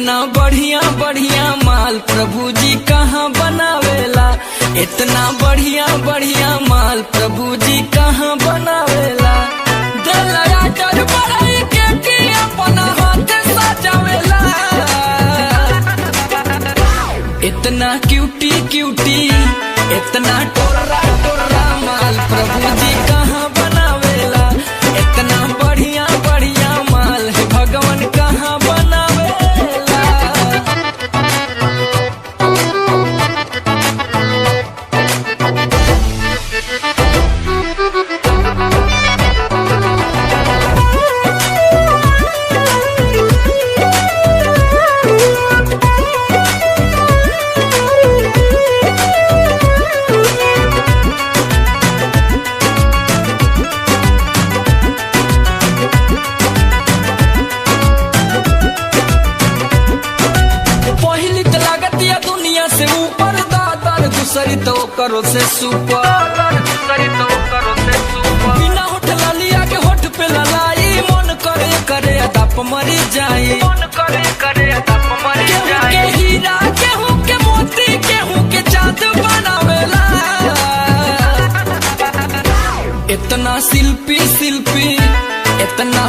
इतना बढ़िया बढ़िया माल प्रभु जी कहाँ बनावेला। इतना बढ़िया बढ़िया माल प्रभु जी कहाँ बनावेला। दलया डर बड़ाई के अपना हाथ सजावेला। इतना क्यूटी क्यूटी इतना टोरा टोरा माल प्रभु जी कहाँ बनावेला। इतना बढ़िया बढ़िया माल है भगवान कहाँ बनावेला। दूसरी तो करो से सुपर बिना होठ लालिया के होठ पे ललाई मन करे करे अदप मरी जाए। मन करे करे अदप मरी जाए। के हीरा केहू के मोती केहू के चांद बनावेला। इतना शिल्पी शिल्पी इतना